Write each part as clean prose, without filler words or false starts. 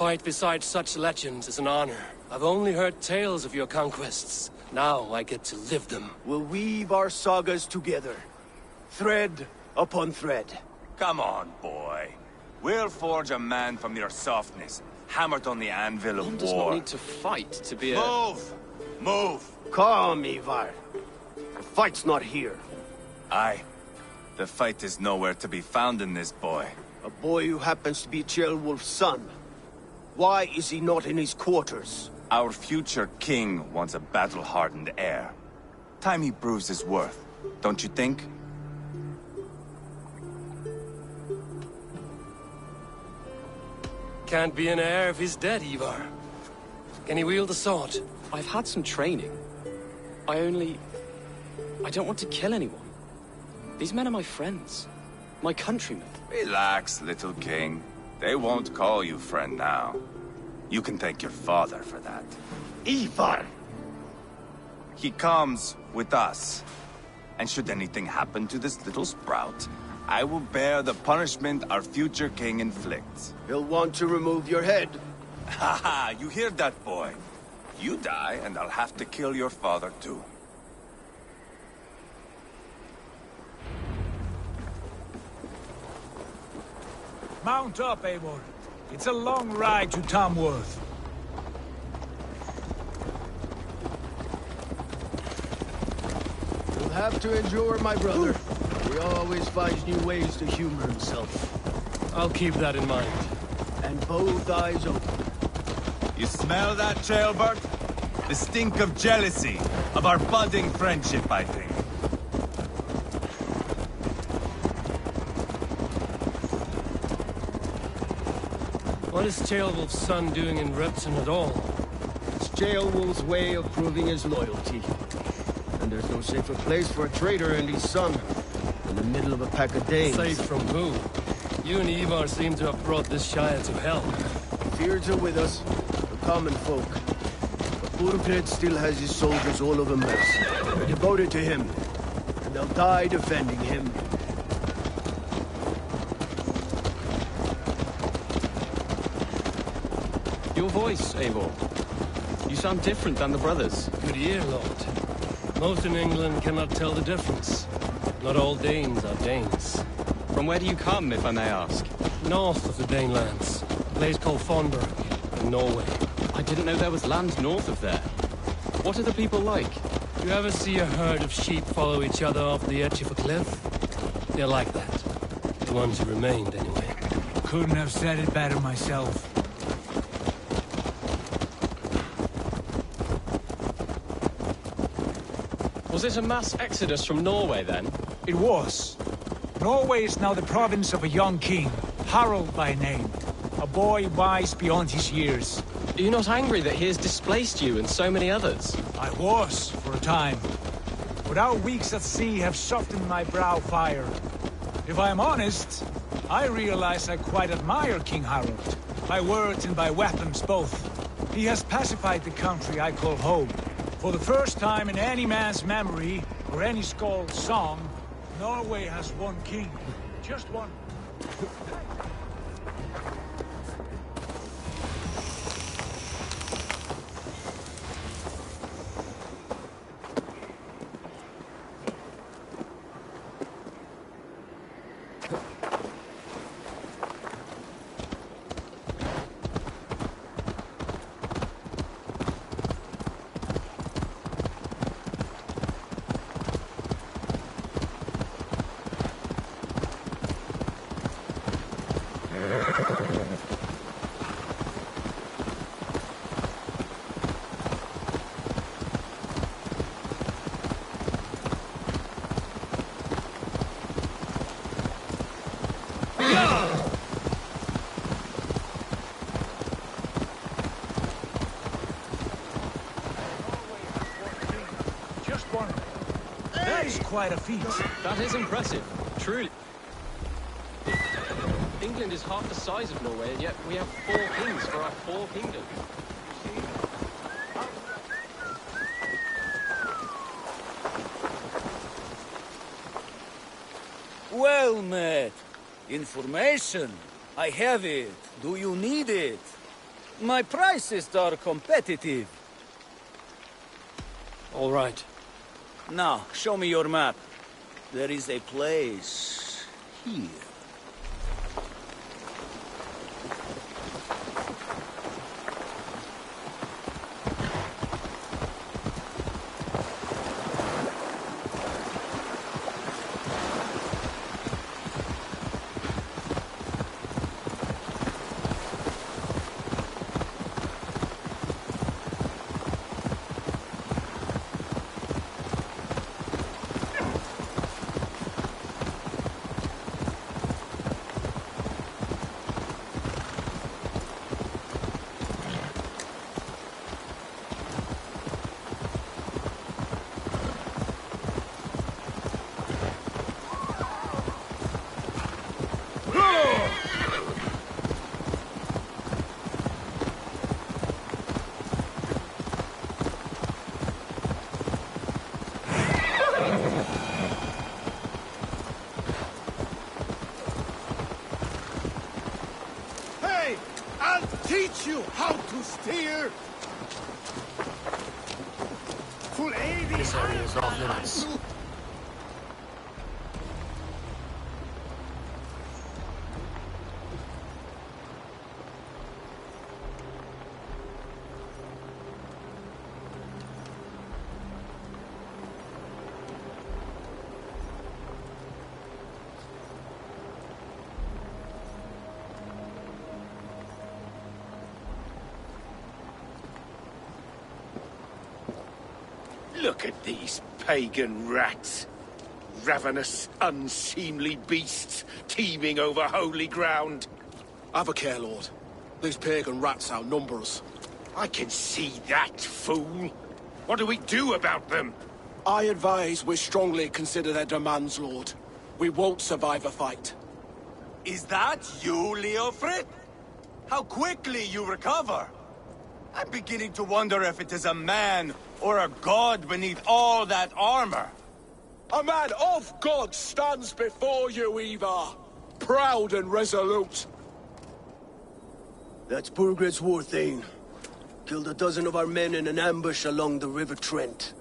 fight beside such legends is an honor. I've only heard tales of your conquests. Now I get to live them. We'll weave our sagas together. Thread upon thread. Come on, boy. We'll forge a man from your softness, hammered on the anvil of One war. does not need to fight to be a... Move! Move! Calm, Ivar. The fight's not here. Aye. The fight is nowhere to be found in this boy. A boy who happens to be Ceolwulf's son. Why is he not in his quarters? Our future king wants a battle-hardened heir. Time he proves his worth, don't you think? Can't be an heir if he's dead, Ivar. Can he wield a sword? I've had some training. I don't want to kill anyone. These men are my friends. My countrymen. Relax, little king. They won't call you friend now. You can thank your father for that. Ivar! He comes with us. And should anything happen to this little sprout, I will bear the punishment our future king inflicts. He'll want to remove your head. Haha, you hear that, boy? You die, and I'll have to kill your father, too. Mount up, Eivor. It's a long ride to Tamworth. You'll have to endure, my brother. He always finds new ways to humor himself. I'll keep that in mind. And both eyes open. You smell that, jailbird? The stink of jealousy, of our budding friendship, I think. What is Ceolwulf's son doing in Repton at all? It's Ceolwulf's way of proving his loyalty. And there's no safer place for a traitor and his son in the middle of a pack of Danes. Safe from who? You and Ivar seem to have brought this Shire to hell. Fears are with us, the common folk. But Burgred still has his soldiers all over Mercia. They're devoted to him, and they'll die defending him. Your voice, Eivor. You sound different than the brothers. Good ear, Lord. Most in England cannot tell the difference. Not all Danes are Danes. From where do you come, if I may ask? North of the Danelands. A place called Fonberg, in Norway. I didn't know there was land north of there. What are the people like? You ever see a herd of sheep follow each other off the edge of a cliff? They're like that. The ones who remained, anyway. Couldn't have said it better myself. Was it a mass exodus from Norway, then? It was. Norway is now the province of a young king, Harald by name. A boy wise beyond his years. Are you not angry that he has displaced you and so many others? I was, for a time. But our weeks at sea have softened my brow fire. If I am honest, I realize I quite admire King Harald. By words and by weapons both. He has pacified the country I call home. For the first time in any man's memory, or any skald's song, Norway has one king. Just one. Quite a feat. That is impressive. Truly. England is half the size of Norway, and yet we have 4 kings for our 4 kingdoms. Well met. Information. I have it. Do you need it? My prices are competitive. All right. Now, show me your map. There is a place here. I'll teach you how to steer! This area is off limits. Look at these pagan rats. Ravenous, unseemly beasts teeming over holy ground. Have a care, Lord. These pagan rats outnumber us. I can see that, fool. What do we do about them? I advise we strongly consider their demands, Lord. We won't survive a fight. Is that you, Leofrid? How quickly you recover! I'm beginning to wonder if it is a man or a god beneath all that armor. A man of God stands before you, Ivar. Proud and resolute. That's Burgred's war thane. Killed a dozen of our men in an ambush along the River Trent.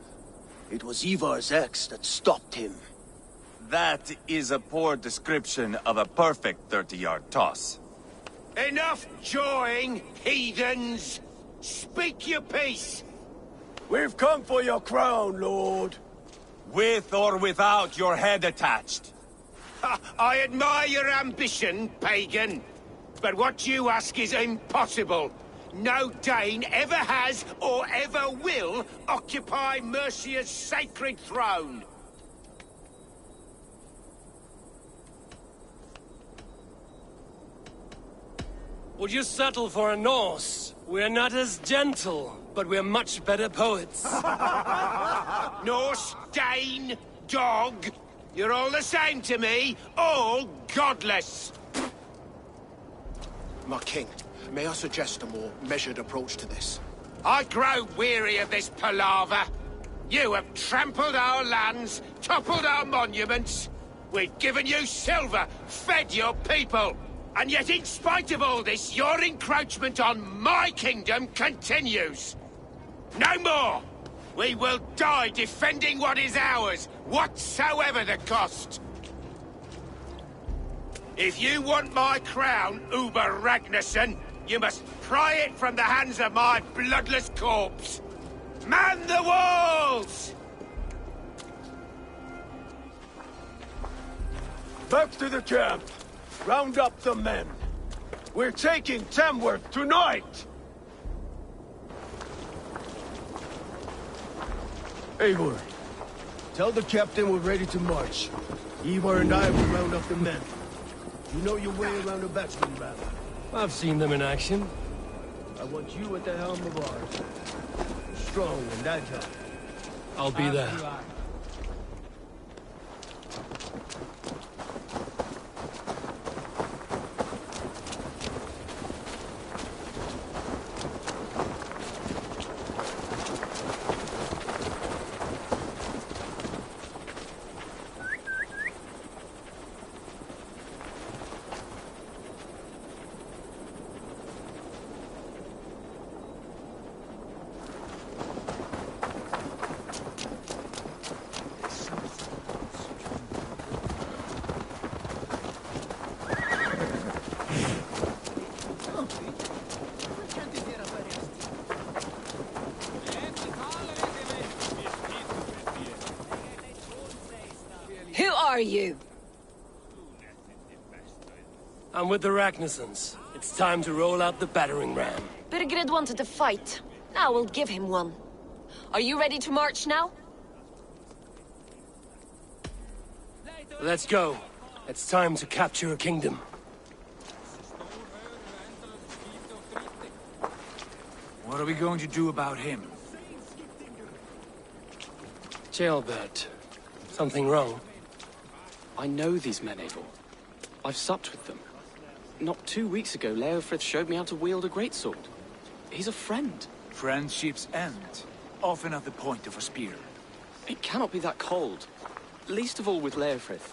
It was Ivar's axe that stopped him. That is a poor description of a perfect 30-yard toss. Enough jawing, heathens! Speak your piece! We've come for your crown, Lord. With or without your head attached. I admire your ambition, pagan. But what you ask is impossible. No Dane ever has or ever will occupy Mercia's sacred throne. Would you settle for a Norse? We're not as gentle, but we're much better poets. Norse, Dane, dog. You're all the same to me. All godless. My king, may I suggest a more measured approach to this? I grow weary of this palaver. You have trampled our lands, toppled our monuments. We've given you silver, fed your people. And yet, in spite of all this, your encroachment on my kingdom continues. No more! We will die defending what is ours, whatsoever the cost. If you want my crown, Uber Ragnarsson, you must pry it from the hands of my bloodless corpse. Man the walls! Back to the camp. Round up the men. We're taking Tamworth tonight! Eivor, tell the captain we're ready to march. Eivor and I will round up the men. You know your way around a batsman, rather. I've seen them in action. I want you at the helm of ours. Strong and agile. I'll be there. are you? I'm with the Ragnarsons. It's time to roll out the battering ram. Birgrid wanted to fight. Now we'll give him one. Are you ready to march now? Let's go. It's time to capture a kingdom. What are we going to do about him? Jailbird. Something wrong? I know these men, Eivor. I've supped with them. Not 2 weeks ago, Leofrith showed me how to wield a greatsword. He's a friend. Friendships end, often at the point of a spear. It cannot be that cold. Least of all with Leofrith.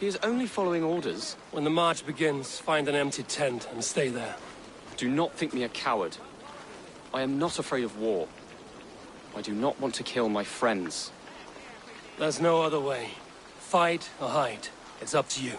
He is only following orders. When the march begins, find an empty tent and stay there. Do not think me a coward. I am not afraid of war. I do not want to kill my friends. There's no other way. Fight or hide. It's up to you.